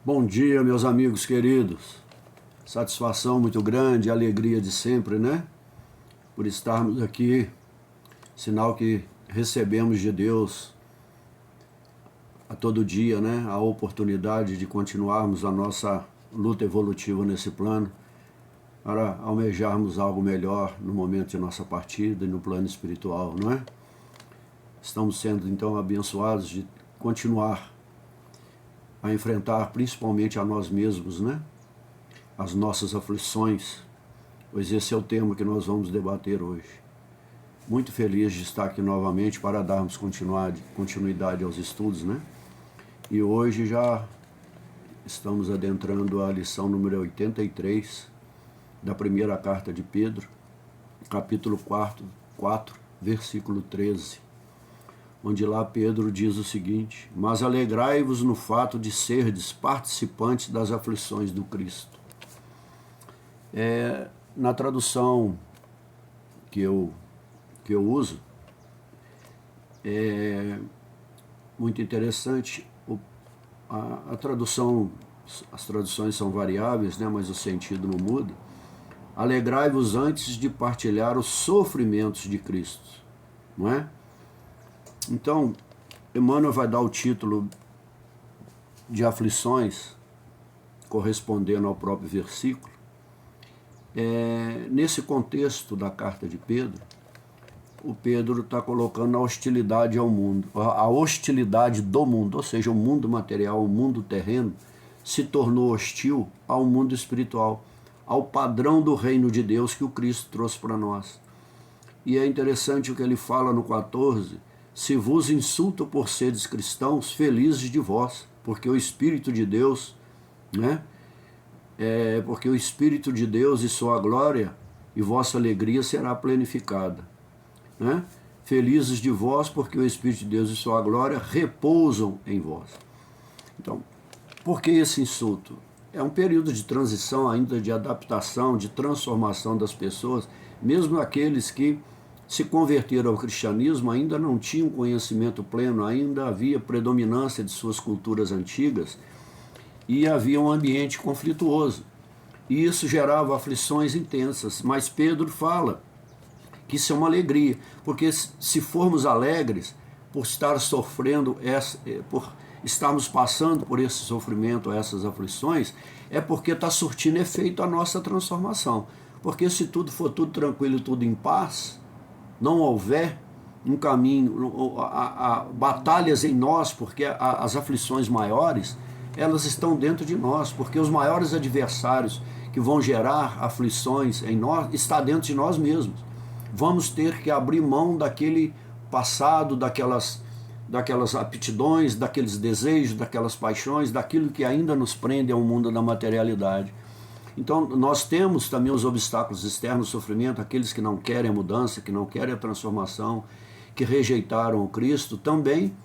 Bom dia, meus amigos queridos. Satisfação muito grande, alegria de sempre, né? Por estarmos aqui, sinal que recebemos de Deus a todo dia, né? A oportunidade de continuarmos a nossa luta evolutiva nesse plano, para almejarmos algo melhor no momento de nossa partida e no plano espiritual, não é? Estamos sendo, então, abençoados de continuar a enfrentar principalmente a nós mesmos, né? As nossas aflições, pois esse é o tema que nós vamos debater hoje. Muito feliz de estar aqui novamente para darmos continuidade aos estudos, né? E hoje já estamos adentrando a lição número 83 da primeira carta de Pedro, capítulo 4, versículo 13. Onde lá Pedro diz o seguinte: mas alegrai-vos no fato de serdes participantes das aflições do Cristo. Na tradução que eu uso, é muito interessante. A tradução, as traduções são variáveis, né, mas o sentido não muda. Alegrai-vos antes de partilhar os sofrimentos de Cristo, não é? Então, Emmanuel vai dar o título de aflições, correspondendo ao próprio versículo. Nesse contexto da carta de Pedro, o Pedro está colocando a hostilidade ao mundo, a hostilidade do mundo, ou seja, o mundo material, o mundo terreno, se tornou hostil ao mundo espiritual, ao padrão do reino de Deus que o Cristo trouxe para nós. E é interessante o que ele fala no 14: se vos insulto por seres cristãos, felizes de vós, porque o Espírito de Deus, né? Porque o Espírito de Deus e sua glória e vossa alegria será planificada, né? Felizes de vós, porque o Espírito de Deus e sua glória repousam em vós. Então, por que esse insulto? É um período de transição ainda, de adaptação, de transformação das pessoas, mesmo aqueles que se converteram ao cristianismo ainda não tinham conhecimento pleno, ainda havia predominância de suas culturas antigas e havia um ambiente conflituoso. E isso gerava aflições intensas. Mas Pedro fala que isso é uma alegria, porque se formos alegres por estar sofrendo, por estarmos passando por esse sofrimento, essas aflições, é porque está surtindo efeito a nossa transformação. Porque se tudo for tudo tranquilo, tudo em paz, não houver um caminho, batalhas em nós, porque as aflições maiores, elas estão dentro de nós, porque os maiores adversários que vão gerar aflições em nós, está dentro de nós mesmos. Vamos ter que abrir mão daquele passado, daquelas aptidões, daqueles desejos, daquelas paixões, daquilo que ainda nos prende ao mundo da materialidade. Então, nós temos também os obstáculos externos, o sofrimento, aqueles que não querem a mudança, que não querem a transformação, que rejeitaram o Cristo, também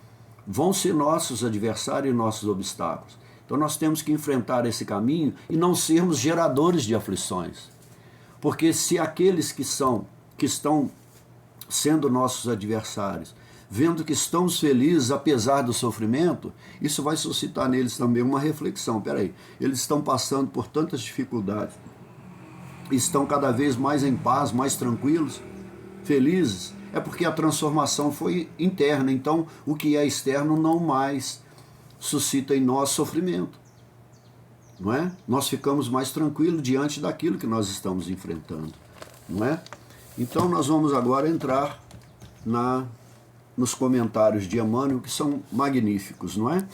vão ser nossos adversários e nossos obstáculos. Então, nós temos que enfrentar esse caminho e não sermos geradores de aflições. Porque se aqueles que estão sendo nossos adversários, vendo que estamos felizes apesar do sofrimento, isso vai suscitar neles também uma reflexão. Peraí, eles estão passando por tantas dificuldades, estão cada vez mais em paz, mais tranquilos, felizes, é porque a transformação foi interna. Então o que é externo não mais suscita em nós sofrimento, não é? Nós ficamos mais tranquilos diante daquilo que nós estamos enfrentando, não é? Então nós vamos agora entrar nos comentários de Emmanuel, que são magníficos, não é?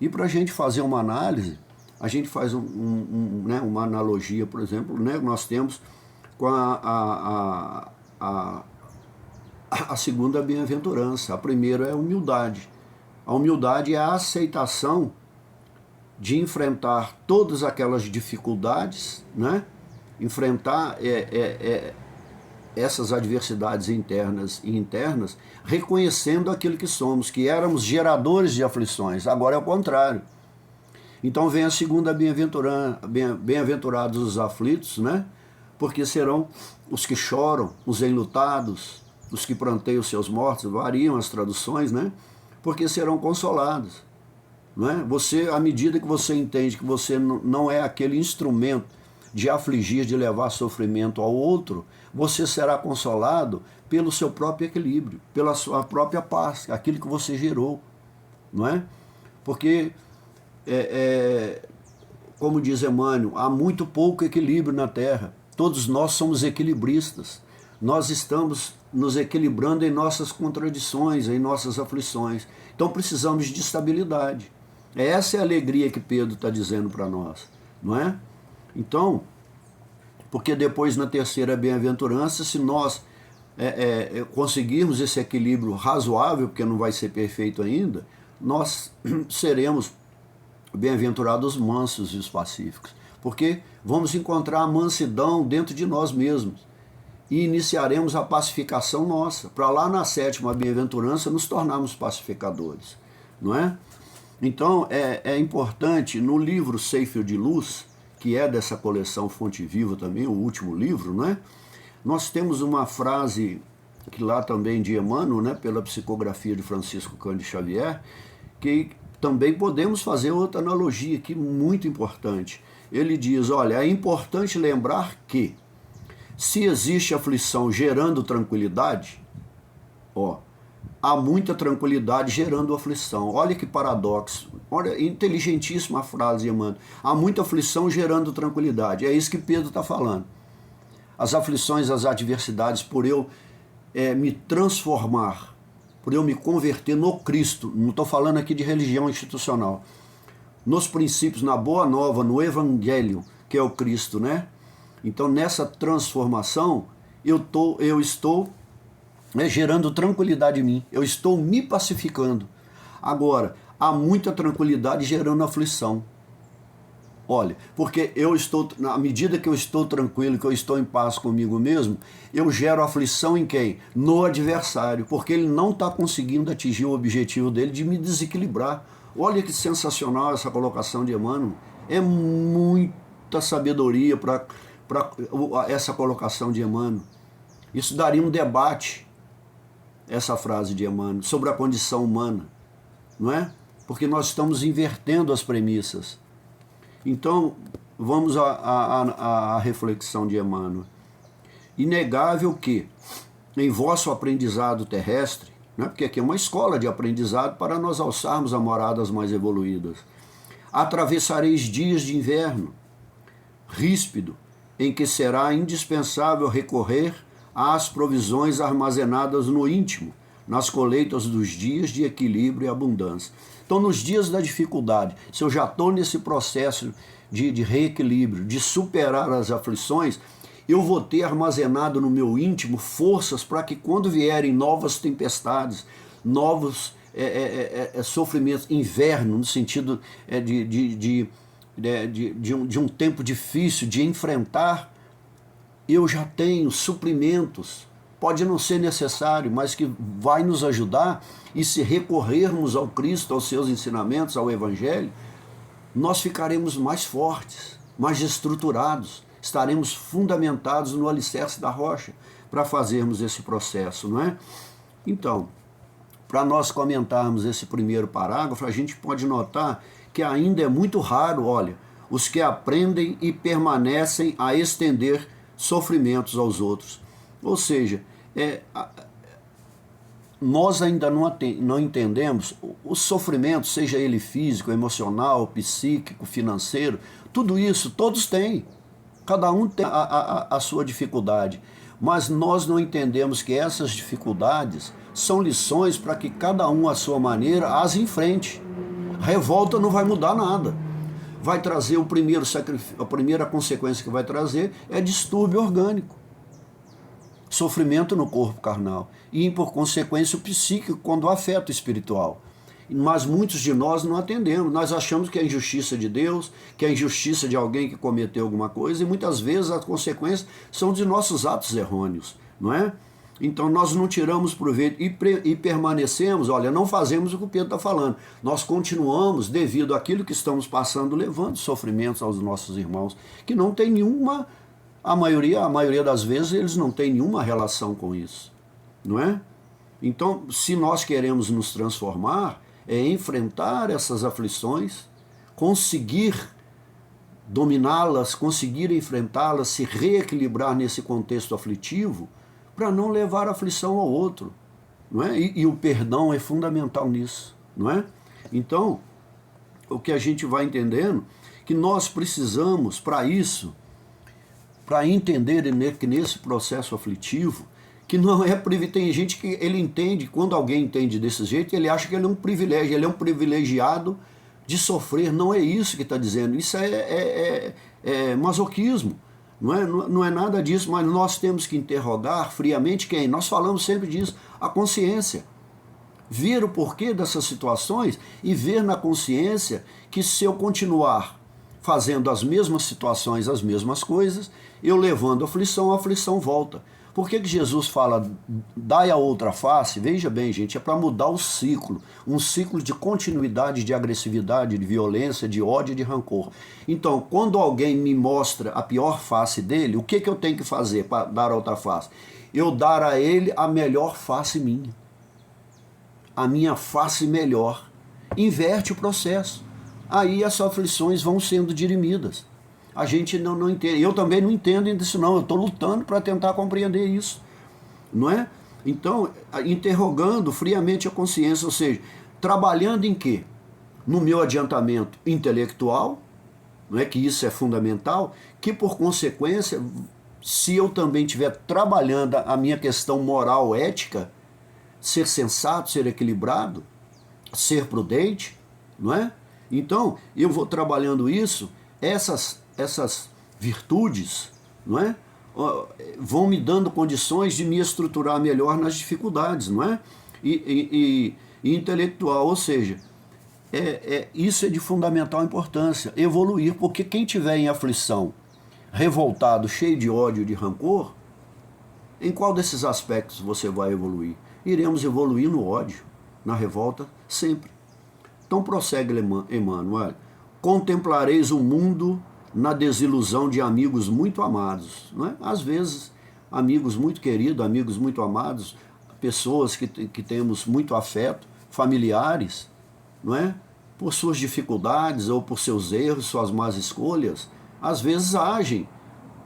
E para a gente fazer uma análise, a gente faz uma analogia, por exemplo, né? Nós temos com a segunda bem-aventurança. A primeira é a humildade. A humildade é a aceitação de enfrentar todas aquelas dificuldades, né? Enfrentar essas adversidades internas e internas, reconhecendo aquilo que somos, que éramos geradores de aflições. Agora é o contrário. Então vem a segunda bem-aventurados os aflitos, né? Porque serão os que choram, os enlutados, os que pranteiam seus mortos, variam as traduções, né? Porque serão consolados. não é? Você, à medida que você entende que você não é aquele instrumento de afligir, de levar sofrimento ao outro, você será consolado pelo seu próprio equilíbrio, pela sua própria paz, aquilo que você gerou, não é? Porque, como diz Emmanuel, há muito pouco equilíbrio na Terra. Todos nós somos equilibristas. Nós estamos nos equilibrando em nossas contradições, em nossas aflições. Então precisamos de estabilidade. Essa é a alegria que Pedro está dizendo para nós, não é? Então, porque depois na terceira bem-aventurança, se nós conseguirmos esse equilíbrio razoável, porque não vai ser perfeito ainda, nós seremos bem-aventurados os mansos e os pacíficos, porque vamos encontrar a mansidão dentro de nós mesmos e iniciaremos a pacificação nossa, para lá na sétima bem-aventurança nos tornarmos pacificadores, não é? Então é importante, no livro Céfiro de Luz, que é dessa coleção Fonte Viva também, o último livro, não é? Nós temos uma frase que lá também de Emmanuel, né, pela psicografia de Francisco Cândido Xavier, que também podemos fazer outra analogia aqui muito importante. Ele diz, olha, é importante lembrar que se existe aflição gerando tranquilidade, há muita tranquilidade gerando aflição. Olha que paradoxo. Olha, inteligentíssima a frase, Emmanuel. Há muita aflição gerando tranquilidade. É isso que Pedro está falando. As aflições, as adversidades, por eu me transformar, por eu me converter no Cristo, não estou falando aqui de religião institucional, nos princípios, na Boa Nova, no Evangelho, que é o Cristo, né? Então, nessa transformação, eu estou gerando tranquilidade em mim, eu estou me pacificando. Agora, há muita tranquilidade gerando aflição. Olha, porque eu estou, na medida que eu estou tranquilo, que eu estou em paz comigo mesmo, eu gero aflição em quem? No adversário, porque ele não está conseguindo atingir o objetivo dele de me desequilibrar. Olha que sensacional essa colocação de Emmanuel. É muita sabedoria para essa colocação de Emmanuel. Isso daria um debate, essa frase de Emmanuel, sobre a condição humana, não é? Porque nós estamos invertendo as premissas. Então, vamos à reflexão de Emmanuel. Inegável que, em vosso aprendizado terrestre, né, porque aqui é uma escola de aprendizado para nós alçarmos a moradas mais evoluídas, atravessareis dias de inverno ríspido, em que será indispensável recorrer às provisões armazenadas no íntimo, nas colheitas dos dias de equilíbrio e abundância. Então, nos dias da dificuldade, se eu já estou nesse processo de reequilíbrio, de superar as aflições, eu vou ter armazenado no meu íntimo forças para que quando vierem novas tempestades, novos sofrimentos, inverno, no sentido de um tempo difícil de enfrentar, eu já tenho suprimentos. Pode não ser necessário, mas que vai nos ajudar, e se recorrermos ao Cristo, aos seus ensinamentos, ao Evangelho, nós ficaremos mais fortes, mais estruturados, estaremos fundamentados no alicerce da rocha para fazermos esse processo, não é? Então, para nós comentarmos esse primeiro parágrafo, a gente pode notar que ainda é muito raro, olha, os que aprendem e permanecem a estender sofrimentos aos outros. Ou seja, nós ainda não entendemos o sofrimento, seja ele físico, emocional, psíquico, financeiro, tudo isso, todos têm. Cada um tem a sua dificuldade. Mas nós não entendemos que essas dificuldades são lições para que cada um, à sua maneira, as enfrente. Revolta não vai mudar nada. Vai trazer o primeiro sacrifício, a primeira consequência que vai trazer é distúrbio orgânico. Sofrimento no corpo carnal e, por consequência, o psíquico quando o afeto espiritual. Mas muitos de nós não atendemos, nós achamos que é a injustiça de Deus, que é a injustiça de alguém que cometeu alguma coisa, e muitas vezes as consequências são de nossos atos errôneos, não é? Então nós não tiramos proveito e permanecemos, olha, não fazemos o que o Pedro está falando, nós continuamos, devido àquilo que estamos passando, levando sofrimentos aos nossos irmãos, que não tem nenhuma... A maioria das vezes eles não têm nenhuma relação com isso, não é? Então, se nós queremos nos transformar, é enfrentar essas aflições, conseguir dominá-las, conseguir enfrentá-las, se reequilibrar nesse contexto aflitivo, para não levar aflição ao outro, não é? E o perdão é fundamental nisso, não é? Então, o que a gente vai entendendo, que nós precisamos, para isso, para entender que nesse processo aflitivo, que não é privilégio, tem gente que ele entende, quando alguém entende desse jeito, ele acha que ele é um privilégio, ele é um privilegiado de sofrer. Não é isso que está dizendo, isso é masoquismo, não é nada disso, mas nós temos que interrogar friamente quem? Nós falamos sempre disso, a consciência. Ver o porquê dessas situações e ver na consciência que se eu continuar fazendo as mesmas situações, as mesmas coisas, eu levando a aflição volta. Por que Jesus fala, dai a outra face? Veja bem, gente, é para mudar o ciclo. Um ciclo de continuidade, de agressividade, de violência, de ódio e de rancor. Então, quando alguém me mostra a pior face dele, o que eu tenho que fazer para dar a outra face? Eu dar a ele a melhor face minha. A minha face melhor. Inverte o processo. Aí as aflições vão sendo dirimidas. A gente não entende. Eu também não entendo disso não. Eu estou lutando para tentar compreender isso. Não é? Então, interrogando friamente a consciência, ou seja, trabalhando em quê? No meu adiantamento intelectual, não é que isso é fundamental, que por consequência, se eu também estiver trabalhando a minha questão moral, ética, ser sensato, ser equilibrado, ser prudente, não é? Então, eu vou trabalhando isso, essas virtudes, não é? Vão me dando condições de me estruturar melhor nas dificuldades, não é? E intelectual, ou seja, isso é de fundamental importância, evoluir, porque quem tiver em aflição, revoltado, cheio de ódio, de rancor, em qual desses aspectos você vai evoluir? Iremos evoluir no ódio, na revolta, sempre. Então prossegue Emmanuel, contemplareis o mundo na desilusão de amigos muito amados, não é? Às vezes, amigos muito queridos, amigos muito amados, pessoas que temos muito afeto, familiares, não é? Por suas dificuldades ou por seus erros, suas más escolhas, às vezes agem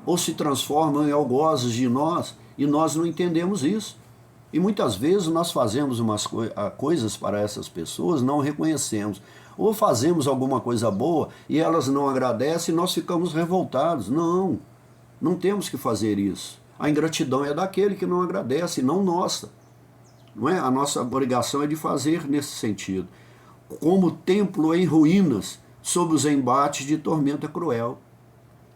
ou se transformam em algozes de nós e nós não entendemos isso. E muitas vezes nós fazemos umas coisas para essas pessoas, não reconhecemos. Ou fazemos alguma coisa boa e elas não agradecem e nós ficamos revoltados. Não, não temos que fazer isso. A ingratidão é daquele que não agradece, não nossa. Não é? A nossa obrigação é de fazer nesse sentido. Como templo em ruínas, sob os embates de tormenta cruel.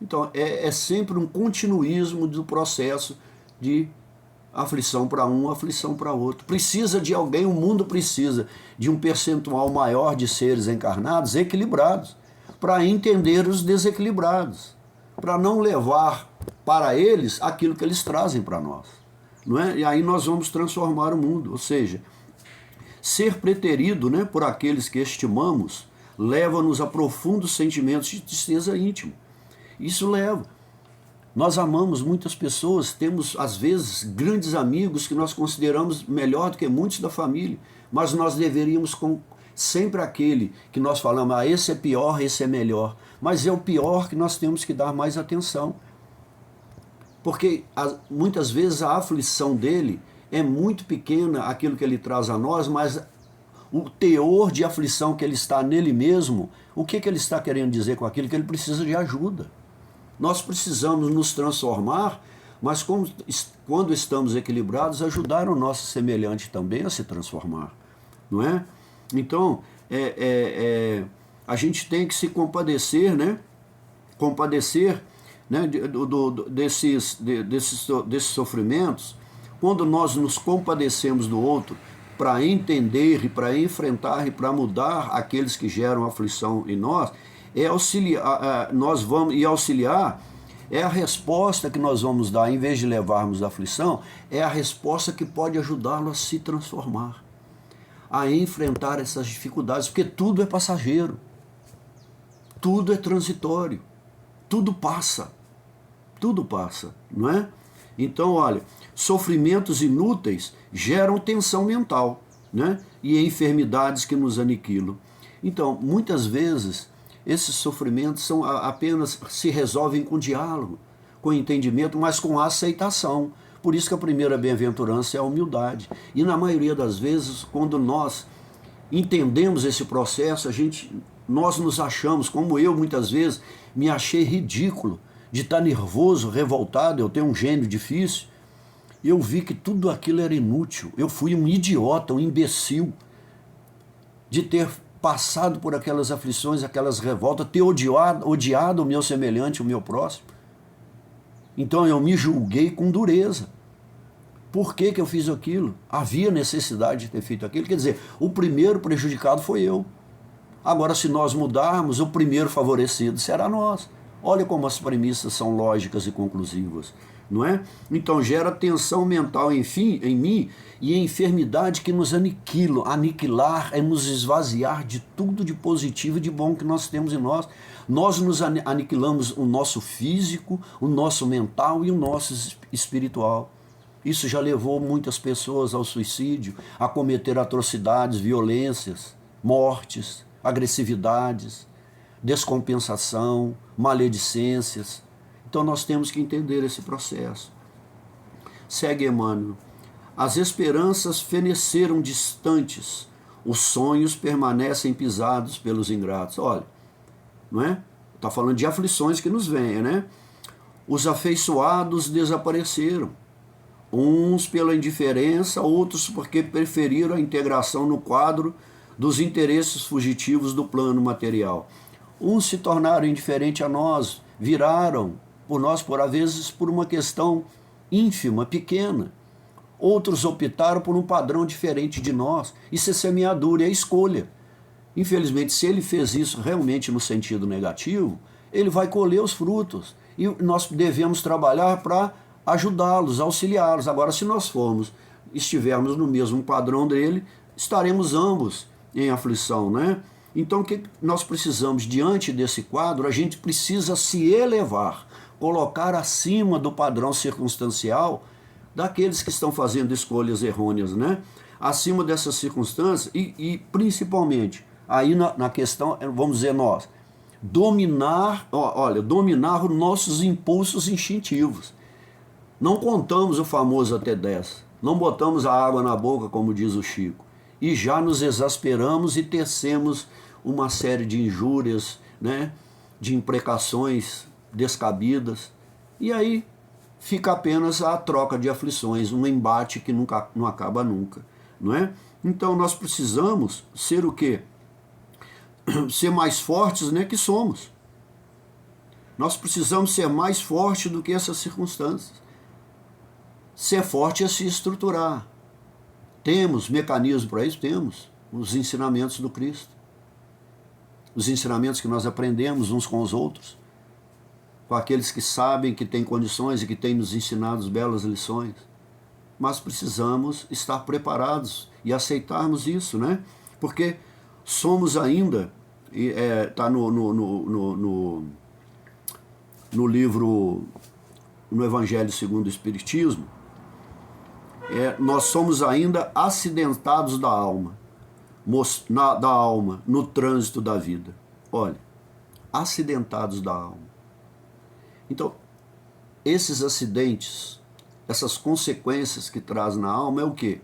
Então, é sempre um continuismo do processo de aflição para um, aflição para outro. Precisa de alguém, o mundo precisa de um percentual maior de seres encarnados equilibrados, para entender os desequilibrados, para não levar para eles aquilo que eles trazem para nós. Não é? E aí nós vamos transformar o mundo, ou seja, ser preterido, né, por aqueles que estimamos leva-nos a profundos sentimentos de tristeza íntima. Isso leva. Nós amamos muitas pessoas, temos às vezes grandes amigos que nós consideramos melhor do que muitos da família, mas nós deveríamos sempre aquele que nós falamos, esse é pior, esse é melhor, mas é o pior que nós temos que dar mais atenção, porque muitas vezes a aflição dele é muito pequena, aquilo que ele traz a nós, mas o teor de aflição que ele está nele mesmo, o que ele está querendo dizer com aquilo? Que ele precisa de ajuda. Nós precisamos nos transformar, mas quando estamos equilibrados, ajudar o nosso semelhante também a se transformar, não é? Então, a gente tem que se compadecer, né? Compadecer, né? Desses sofrimentos, quando nós nos compadecemos do outro, para entender e para enfrentar e para mudar aqueles que geram aflição em nós, auxiliar é a resposta que nós vamos dar, em vez de levarmos a aflição, é a resposta que pode ajudá-lo a se transformar, a enfrentar essas dificuldades, porque tudo é passageiro, tudo é transitório, tudo passa, não é? Então, olha, sofrimentos inúteis geram tensão mental, né? E enfermidades que nos aniquilam. Então, muitas vezes, esses sofrimentos são apenas se resolvem com diálogo, com entendimento, mas com aceitação. Por isso que a primeira bem-aventurança é a humildade. E na maioria das vezes, quando nós entendemos esse processo, nós nos achamos, como eu muitas vezes me achei ridículo de estar nervoso, revoltado, eu tenho um gênio difícil, eu vi que tudo aquilo era inútil. Eu fui um idiota, um imbecil de ter passado por aquelas aflições, aquelas revoltas, ter odiado o meu semelhante, o meu próximo. Então eu me julguei com dureza. Por que eu fiz aquilo? Havia necessidade de ter feito aquilo? Quer dizer, o primeiro prejudicado foi eu. Agora, se nós mudarmos, o primeiro favorecido será nós. Olha como as premissas são lógicas e conclusivas, não é? Então gera tensão mental, enfim, em mim, e a enfermidade que nos aniquila. Aniquilar é nos esvaziar de tudo de positivo e de bom que nós temos em nós. Nós nos aniquilamos o nosso físico, o nosso mental e o nosso espiritual. Isso já levou muitas pessoas ao suicídio, a cometer atrocidades, violências, mortes, agressividades, descompensação, maledicências. Então nós temos que entender esse processo. Segue Emmanuel. As esperanças feneceram distantes, os sonhos permanecem pisados pelos ingratos. Olha, não é? Está falando de aflições que nos vêm, né? Os afeiçoados desapareceram. Uns pela indiferença, outros porque preferiram a integração no quadro dos interesses fugitivos do plano material. Uns se tornaram indiferentes a nós, viraram por nós, por vezes, por uma questão ínfima, pequena. Outros optaram por um padrão diferente de nós. Isso é semeadura, é escolha. Infelizmente, se ele fez isso realmente no sentido negativo, ele vai colher os frutos. E nós devemos trabalhar para ajudá-los, auxiliá-los. Agora, se nós estivermos no mesmo padrão dele, estaremos ambos em aflição, né? Então, o que nós precisamos diante desse quadro? A gente precisa se elevar, colocar acima do padrão circunstancial daqueles que estão fazendo escolhas errôneas, né? Acima dessas circunstâncias e principalmente, aí na questão, vamos dizer nós, dominar os nossos impulsos instintivos. Não contamos o famoso até 10, não botamos a água na boca, como diz o Chico, e já nos exasperamos e tecemos uma série de injúrias, né, de imprecações descabidas, e aí fica apenas a troca de aflições, um embate que não acaba nunca, não é? Então nós precisamos ser o quê? Ser mais fortes, né, que somos. Nós precisamos ser mais fortes do que essas circunstâncias. Ser forte é se estruturar. Temos mecanismos para isso? Temos. Os ensinamentos do Cristo. Os ensinamentos que nós aprendemos uns com os outros. Com aqueles que sabem, que têm condições e que têm nos ensinado belas lições. Mas precisamos estar preparados e aceitarmos isso, né? Porque somos ainda, está no livro, no Evangelho segundo o Espiritismo, nós somos ainda acidentados da alma, no trânsito da vida. Olha, acidentados da alma. Então, esses acidentes, essas consequências que traz na alma é o quê?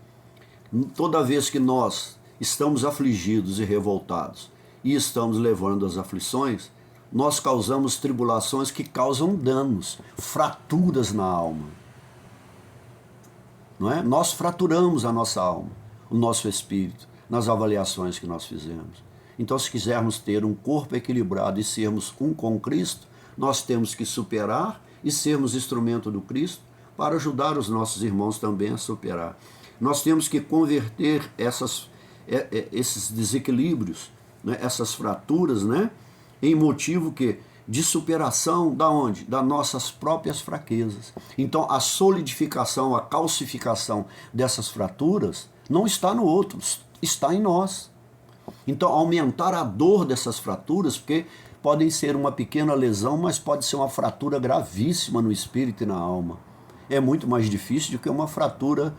Toda vez que nós estamos afligidos e revoltados e estamos levando as aflições, nós causamos tribulações que causam danos, fraturas na alma. Não é? Nós fraturamos a nossa alma, o nosso espírito, nas avaliações que nós fizemos. Então, se quisermos ter um corpo equilibrado e sermos um com Cristo, nós temos que superar e sermos instrumento do Cristo para ajudar os nossos irmãos também a superar. Nós temos que converter esses desequilíbrios, né, essas fraturas, né, em motivo de superação da onde? Das nossas próprias fraquezas. Então a solidificação, a calcificação dessas fraturas não está no outro, está em nós. Então aumentar a dor dessas fraturas, porque podem ser uma pequena lesão, mas pode ser uma fratura gravíssima no espírito e na alma. É muito mais difícil do que uma fratura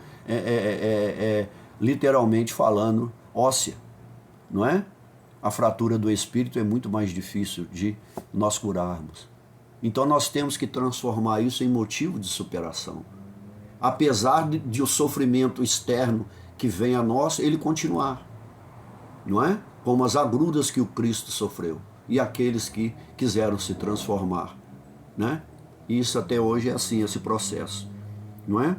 literalmente falando, óssea, não é? A fratura do espírito é muito mais difícil de nós curarmos. Então nós temos que transformar isso em motivo de superação. Apesar de o sofrimento externo que vem a nós, ele continuar, não é? Como as agruras que o Cristo sofreu e aqueles que quiseram se transformar, né? E isso até hoje é assim, esse processo, não é?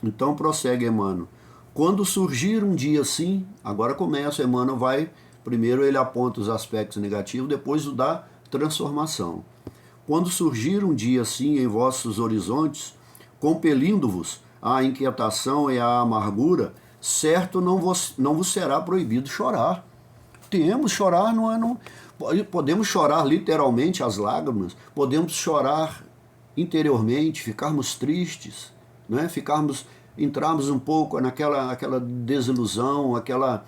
Então prossegue Emmanuel. Quando surgir um dia assim, agora começa, Emmanuel vai, primeiro ele aponta os aspectos negativos, depois o da transformação. Quando surgir um dia assim em vossos horizontes, compelindo-vos à inquietação e à amargura, certo não vos será proibido chorar. Temos chorar, podemos chorar literalmente as lágrimas, podemos chorar interiormente, ficarmos tristes, né? Entrarmos um pouco aquela desilusão, aquela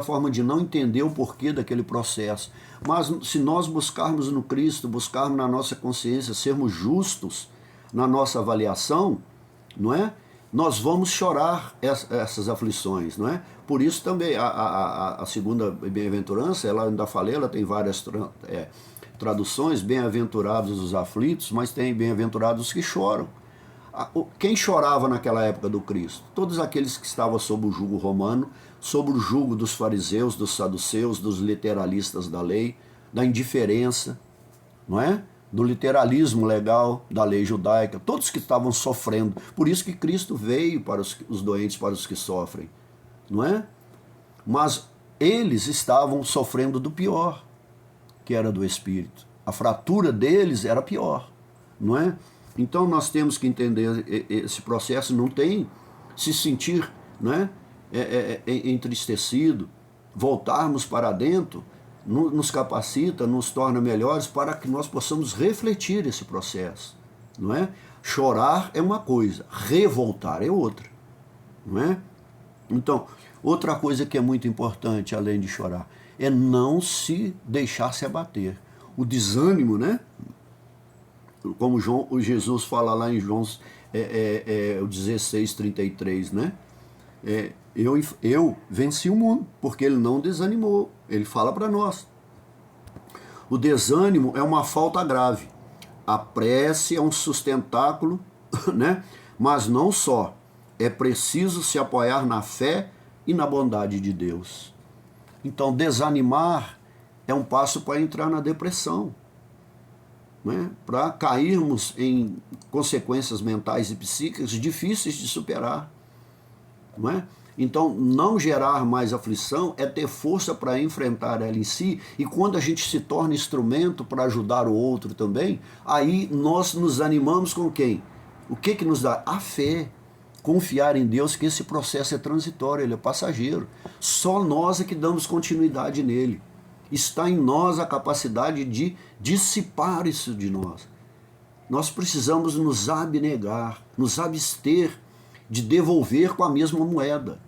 forma de não entender o porquê daquele processo. Mas se nós buscarmos no Cristo, buscarmos na nossa consciência, sermos justos na nossa avaliação, não é? Nós vamos chorar essas aflições, não é? Por isso também a segunda bem-aventurança, ela ainda falei, ela tem várias traduções, bem-aventurados os aflitos, mas tem bem-aventurados os que choram. Quem chorava naquela época do Cristo? Todos aqueles que estavam sob o jugo romano, sob o jugo dos fariseus, dos saduceus, dos literalistas da lei, da indiferença, não é? Do literalismo legal da lei judaica, todos que estavam sofrendo. Por isso que Cristo veio para os doentes, para os que sofrem, não é? Mas eles estavam sofrendo do pior, que era do espírito. A fratura deles era pior, não é? Então nós temos que entender esse processo, não tem se sentir, né, entristecido, voltarmos para dentro, nos capacita, nos torna melhores para que nós possamos refletir esse processo, não é? Chorar é uma coisa, revoltar é outra, não é? Então, outra coisa que é muito importante, além de chorar, é não se deixar se abater. O desânimo, né? Como Jesus fala lá em João 16:33, né? Eu venci o mundo, porque ele não desanimou. Ele fala para nós. O desânimo é uma falta grave. A prece é um sustentáculo, né? Mas não só. É preciso se apoiar na fé e na bondade de Deus. Então, desanimar é um passo para entrar na depressão, né? Para cairmos em consequências mentais e psíquicas difíceis de superar, não é? Então, não gerar mais aflição é ter força para enfrentar ela em si, e quando a gente se torna instrumento para ajudar o outro também, aí nós nos animamos com quem? O que nos dá? A fé. Confiar em Deus que esse processo é transitório, ele é passageiro. Só nós é que damos continuidade nele. Está em nós a capacidade de dissipar isso de nós. Nós precisamos nos abnegar, nos abster de devolver com a mesma moeda.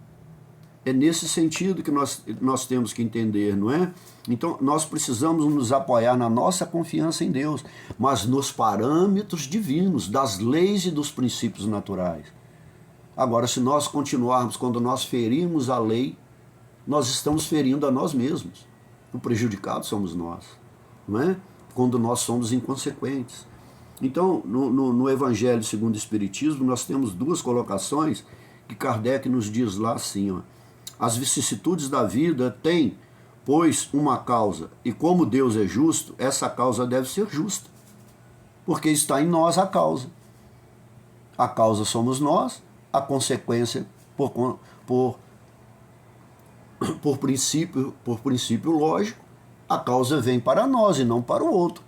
É nesse sentido que nós temos que entender, não é? Então, nós precisamos nos apoiar na nossa confiança em Deus, mas nos parâmetros divinos, das leis e dos princípios naturais. Agora, se nós continuarmos, quando nós ferimos a lei, nós estamos ferindo a nós mesmos. O prejudicado somos nós, não é? Quando nós somos inconsequentes. Então, no Evangelho segundo o Espiritismo, nós temos duas colocações que Kardec nos diz lá assim, ó. As vicissitudes da vida têm, pois, uma causa, e como Deus é justo, essa causa deve ser justa, porque está em nós a causa. A causa somos nós, a consequência por princípio lógico, a causa vem para nós e não para o outro.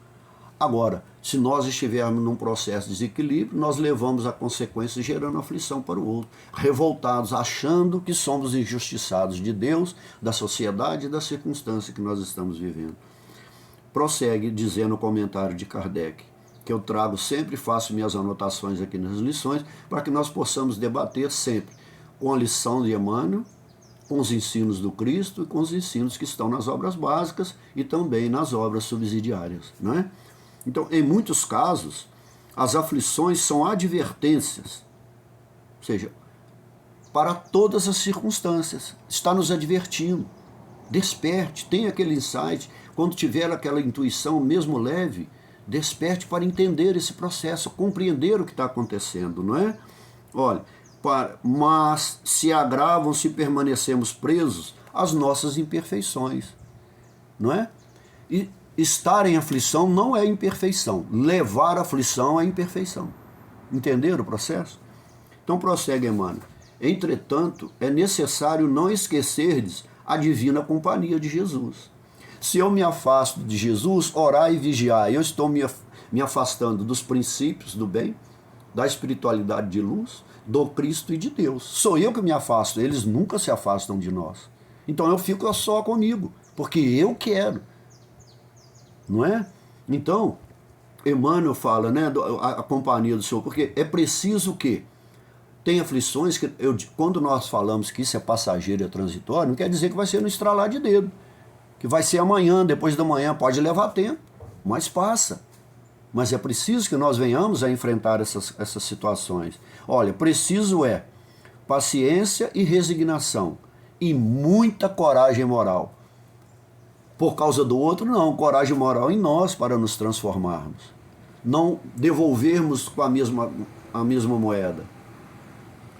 Agora, se nós estivermos num processo de desequilíbrio, nós levamos a consequência gerando aflição para o outro, revoltados, achando que somos injustiçados de Deus, da sociedade e da circunstância que nós estamos vivendo. Prossegue dizendo o comentário de Kardec, que eu trago sempre, faço minhas anotações aqui nas lições, para que nós possamos debater sempre com a lição de Emmanuel, com os ensinos do Cristo e com os ensinos que estão nas obras básicas e também nas obras subsidiárias, não é? Então, em muitos casos, as aflições são advertências, ou seja, para todas as circunstâncias. Está nos advertindo. Desperte, tenha aquele insight. Quando tiver aquela intuição, mesmo leve, desperte para entender esse processo, compreender o que está acontecendo, não é? Olha, mas se agravam se permanecemos presos às nossas imperfeições, não é? E estar em aflição não é imperfeição, levar aflição é imperfeição. Entenderam o processo? Então prossegue, Emmanuel. Entretanto, é necessário não esquecerdes a divina companhia de Jesus. Se eu me afasto de Jesus, orar e vigiar, eu estou me afastando dos princípios do bem, da espiritualidade de luz, do Cristo e de Deus. Sou eu que me afasto, eles nunca se afastam de nós. Então eu fico só comigo, porque eu quero. Não é? Então, Emmanuel fala, né, a companhia do Senhor, porque é preciso que tem aflições que, quando nós falamos que isso é passageiro e é transitório, não quer dizer que vai ser no estralar de dedo, que vai ser amanhã, depois da manhã, pode levar tempo, mas passa. Mas é preciso que nós venhamos a enfrentar essas situações. Olha, preciso é paciência e resignação e muita coragem moral. Por causa do outro, não, coragem moral em nós para nos transformarmos. Não devolvermos com a mesma moeda.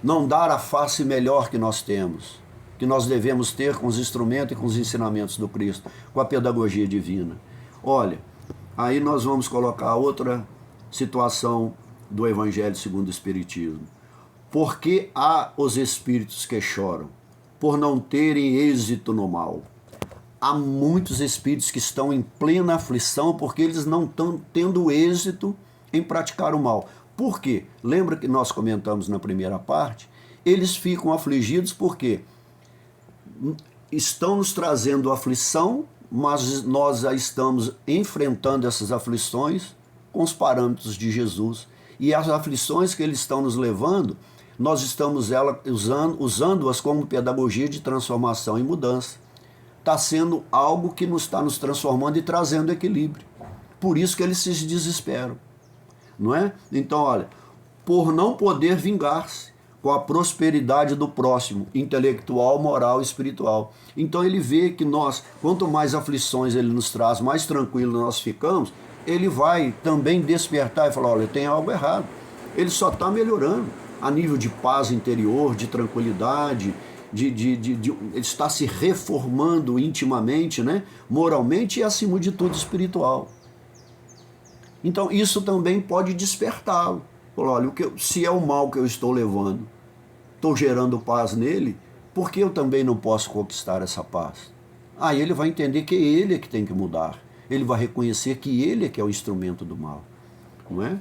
Não dar a face melhor que nós temos, que nós devemos ter com os instrumentos e com os ensinamentos do Cristo, com a pedagogia divina. Olha, aí nós vamos colocar outra situação do Evangelho segundo o Espiritismo. Por que há os espíritos que choram? Por não terem êxito no mal. Há muitos espíritos que estão em plena aflição porque eles não estão tendo êxito em praticar o mal. Por quê? Lembra que nós comentamos na primeira parte? Eles ficam afligidos porque estão nos trazendo aflição, mas nós já estamos enfrentando essas aflições com os parâmetros de Jesus. E as aflições que eles estão nos levando, nós estamos usando-as como pedagogia de transformação e mudança. Está sendo algo que nos está nos transformando e trazendo equilíbrio. Por isso que eles se desesperam. Não é? Então, olha, por não poder vingar-se com a prosperidade do próximo, intelectual, moral e espiritual. Então ele vê que nós, quanto mais aflições ele nos traz, mais tranquilo nós ficamos, ele vai também despertar e falar, olha, tem algo errado. Ele só está melhorando a nível de paz interior, de tranquilidade, ele está se reformando intimamente, né? Moralmente e, acima de tudo, espiritual. Então isso também pode despertá-lo. Olha, se é o mal que eu estou levando, estou gerando paz nele, por que eu também não posso conquistar essa paz? Aí ele vai entender que ele é que tem que mudar. Ele vai reconhecer que ele é que é o instrumento do mal. Não é?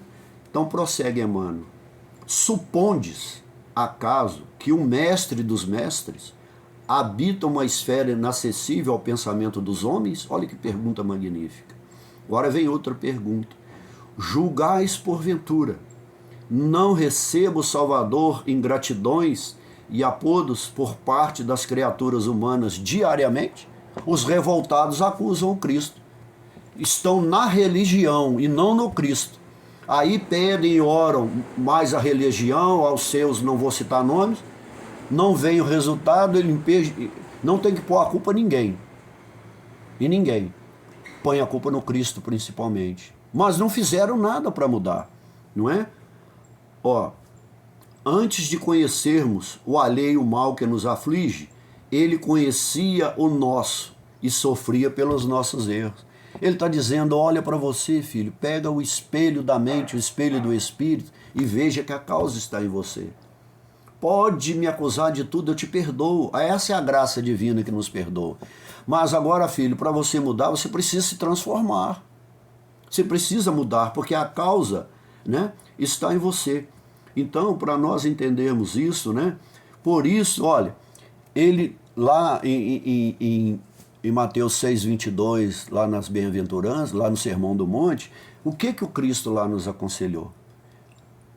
Então prossegue, Emmanuel. Supondes, acaso, que o mestre dos mestres habita uma esfera inacessível ao pensamento dos homens? Olha que pergunta magnífica. Agora vem outra pergunta. Julgais porventura, não recebo o Salvador ingratidões e apodos por parte das criaturas humanas diariamente? Os revoltados acusam o Cristo. Estão na religião e não no Cristo. Aí pedem e oram mais a religião, aos seus, não vou citar nomes, não vem o resultado, ele não tem que pôr a culpa em ninguém. E ninguém. Põe a culpa no Cristo principalmente. Mas não fizeram nada para mudar, não é? Ó, antes de conhecermos o alheio mal que nos aflige, ele conhecia o nosso e sofria pelos nossos erros. Ele está dizendo, olha para você, filho, pega o espelho da mente, o espelho do espírito e veja que a causa está em você. Pode me acusar de tudo, eu te perdoo. Essa é a graça divina que nos perdoa. Mas agora, filho, para você mudar, você precisa se transformar. Você precisa mudar, porque a causa, né, está em você. Então, para nós entendermos isso, né, por isso, olha, ele lá em Mateus 6,22, lá nas Bem-aventuranças, lá no Sermão do Monte, o que o Cristo lá nos aconselhou?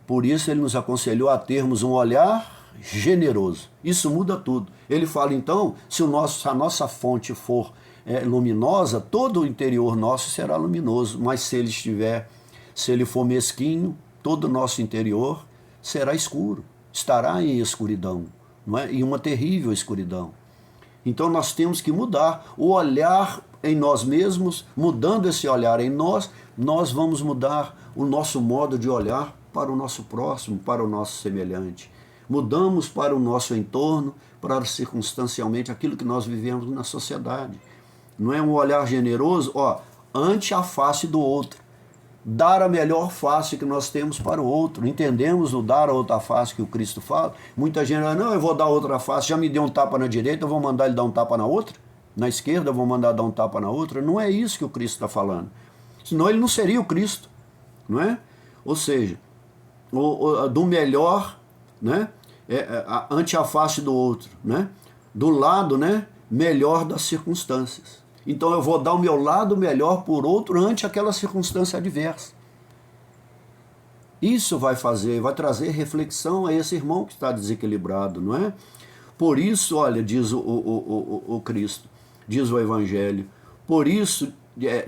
Por isso ele nos aconselhou a termos um olhar generoso. Isso muda tudo. Ele fala então, se a nossa fonte for luminosa, todo o interior nosso será luminoso, mas se ele for mesquinho, todo o nosso interior será escuro, estará em escuridão. não é? E uma terrível escuridão. Então nós temos que mudar o olhar em nós mesmos. Mudando esse olhar em nós, nós vamos mudar o nosso modo de olhar para o nosso próximo, para o nosso semelhante. Mudamos para o nosso entorno, para circunstancialmente aquilo que nós vivemos na sociedade. Não é um olhar generoso, ante a face do outro. Dar a melhor face que nós temos para o outro. Entendemos o dar a outra face que o Cristo fala? Muita gente fala, não, eu vou dar outra face, já me deu um tapa na direita, eu vou mandar ele dar um tapa na outra? Na esquerda, eu vou mandar dar um tapa na outra? Não é isso que o Cristo está falando. Senão ele não seria o Cristo, não é? Ou seja, do melhor, né? Ante a face do outro, né? Do lado, né? Melhor das circunstâncias. Então eu vou dar o meu lado melhor por outro ante aquela circunstância adversa. Isso vai trazer reflexão a esse irmão que está desequilibrado, não é? Por isso, olha, diz o Cristo, diz o Evangelho, por isso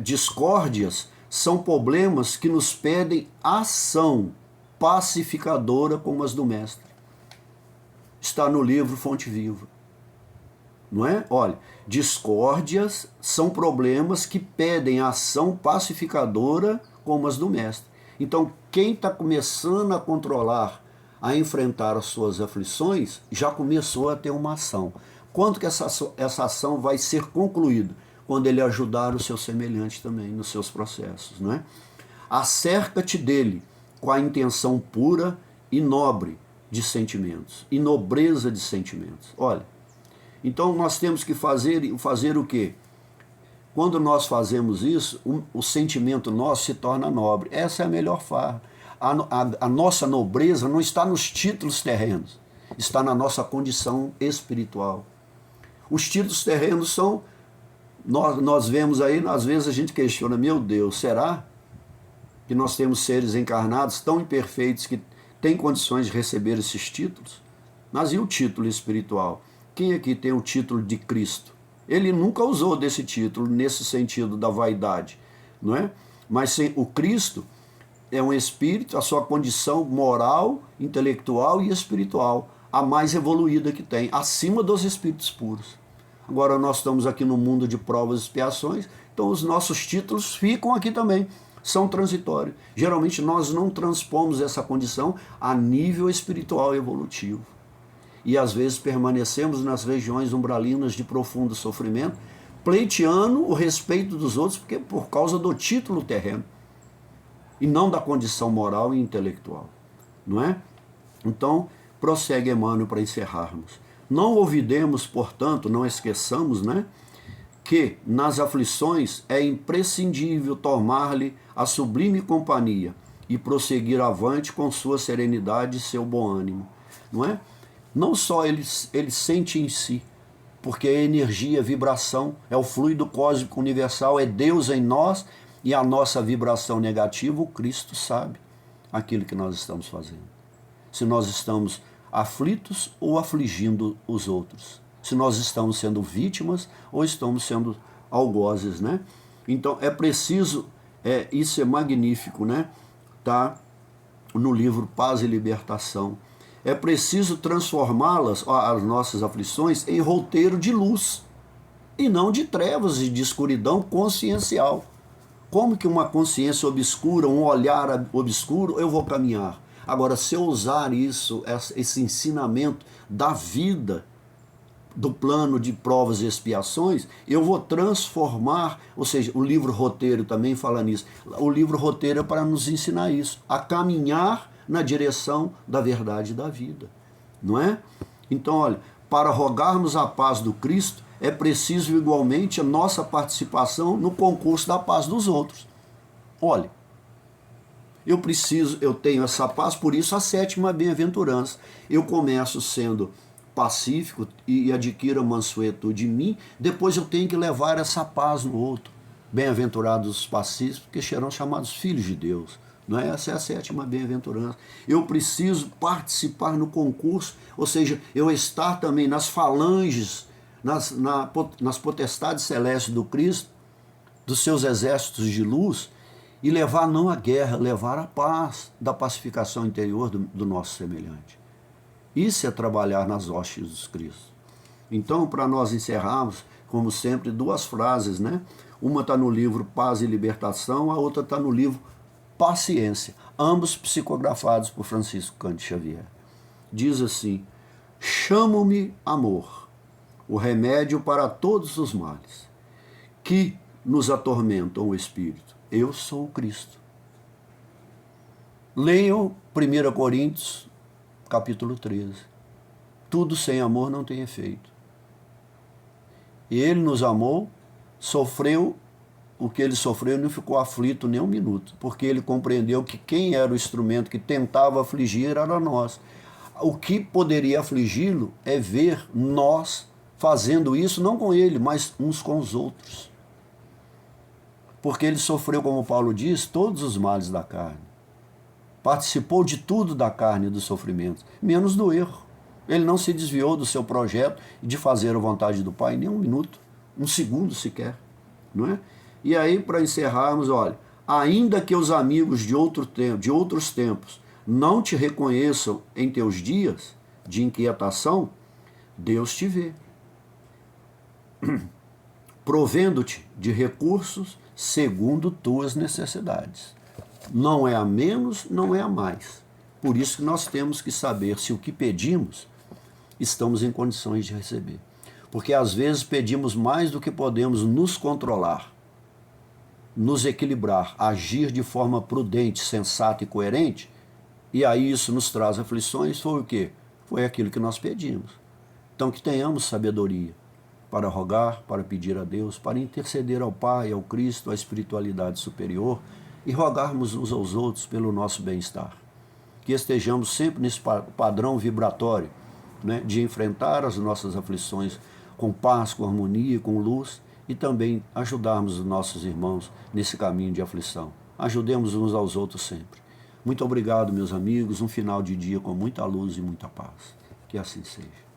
discórdias são problemas que nos pedem ação pacificadora como as do Mestre. Está no livro Fonte Viva. Não é? Olha, discórdias são problemas que pedem ação pacificadora como as do Mestre. Então, quem está começando a controlar, a enfrentar as suas aflições, já começou a ter uma ação. Quando que essa ação vai ser concluída? Quando ele ajudar o seu semelhante também nos seus processos, não é? Acerca-te dele com a intenção pura e nobre de sentimentos, e nobreza de sentimentos. Olha, então nós temos que fazer o quê? Quando nós fazemos isso, o sentimento nosso se torna nobre. Essa é a melhor farra. A nossa nobreza não está nos títulos terrenos, está na nossa condição espiritual. Os títulos terrenos são, nós vemos aí, às vezes a gente questiona, meu Deus, será que nós temos seres encarnados tão imperfeitos que têm condições de receber esses títulos? Mas e o título espiritual? Quem aqui tem o título de Cristo? Ele nunca usou desse título nesse sentido da vaidade, não é? Mas o Cristo é um espírito, a sua condição moral, intelectual e espiritual, a mais evoluída que tem, acima dos espíritos puros. Agora nós estamos aqui no mundo de provas e expiações, então os nossos títulos ficam aqui também, são transitórios. Geralmente nós não transpomos essa condição a nível espiritual e evolutivo. E às vezes permanecemos nas regiões umbralinas de profundo sofrimento, pleiteando o respeito dos outros por causa do título terreno, e não da condição moral e intelectual, não é? Então, prossegue Emmanuel para encerrarmos. Não olvidemos, portanto, não esqueçamos, né, que nas aflições é imprescindível tomar-lhe a sublime companhia e prosseguir avante com sua serenidade e seu bom ânimo, não é? Não só ele sente em si, porque a energia, a vibração, é o fluido cósmico universal, é Deus em nós, e a nossa vibração negativa, o Cristo sabe aquilo que nós estamos fazendo. Se nós estamos aflitos ou afligindo os outros. Se nós estamos sendo vítimas ou estamos sendo algozes, né? Então é preciso, isso é magnífico, né? Tá no livro Paz e Libertação. É preciso transformá-las, as nossas aflições, em roteiro de luz, e não de trevas e de escuridão consciencial. Como que uma consciência obscura, um olhar obscuro, eu vou caminhar? Agora, se eu usar isso, esse ensinamento da vida, do plano de provas e expiações, eu vou transformar, ou seja, o livro roteiro também fala nisso, o livro roteiro é para nos ensinar isso, a caminhar na direção da verdade da vida, não é? Então, olha, para rogarmos a paz do Cristo, é preciso igualmente a nossa participação no concurso da paz dos outros. Olha, eu tenho essa paz, por isso a 7ª bem-aventurança. Eu começo sendo pacífico e adquiro a mansuetude em mim, depois eu tenho que levar essa paz no outro. Bem-aventurados os pacíficos, porque serão chamados filhos de Deus. Não é? Essa é a 7ª bem-aventurança. Eu preciso participar no concurso, ou seja, eu estar também nas falanges, nas potestades celestes do Cristo, dos seus exércitos de luz, e levar não a guerra, levar a paz da pacificação interior do nosso semelhante. Isso é trabalhar nas hostes de Cristo. Então, para nós encerrarmos, como sempre, duas frases, né? Uma está no livro Paz e Libertação, a outra está no livro Paciência, ambos psicografados por Francisco Cândido Xavier. Diz assim: chamo-me amor, o remédio para todos os males que nos atormentam o espírito. Eu sou o Cristo. Leiam 1 Coríntios, capítulo 13. Tudo sem amor não tem efeito. Ele nos amou, sofreu o que ele sofreu e não ficou aflito nem um minuto, porque ele compreendeu que quem era o instrumento que tentava afligir era nós. O que poderia afligi-lo é ver nós fazendo isso, não com ele, mas uns com os outros. Porque ele sofreu, como Paulo diz, todos os males da carne. Participou de tudo da carne e dos sofrimentos, menos do erro. Ele não se desviou do seu projeto de fazer a vontade do Pai nem um minuto, um segundo sequer, não é? E aí, para encerrarmos, olha, ainda que os amigos de outros tempos não te reconheçam em teus dias de inquietação, Deus te vê, provendo-te de recursos segundo tuas necessidades. Não é a menos, não é a mais. Por isso que nós temos que saber se o que pedimos estamos em condições de receber. Porque às vezes pedimos mais do que podemos nos controlar, nos equilibrar, agir de forma prudente, sensata e coerente, e aí isso nos traz aflições. Foi o quê? Foi aquilo que nós pedimos. Então que tenhamos sabedoria para rogar, para pedir a Deus, para interceder ao Pai, ao Cristo, à espiritualidade superior, e rogarmos uns aos outros pelo nosso bem-estar. Que estejamos sempre nesse padrão vibratório, né, de enfrentar as nossas aflições com paz, com harmonia, com luz, e também ajudarmos os nossos irmãos nesse caminho de aflição. Ajudemos uns aos outros sempre. Muito obrigado, meus amigos. Um final de dia com muita luz e muita paz. Que assim seja.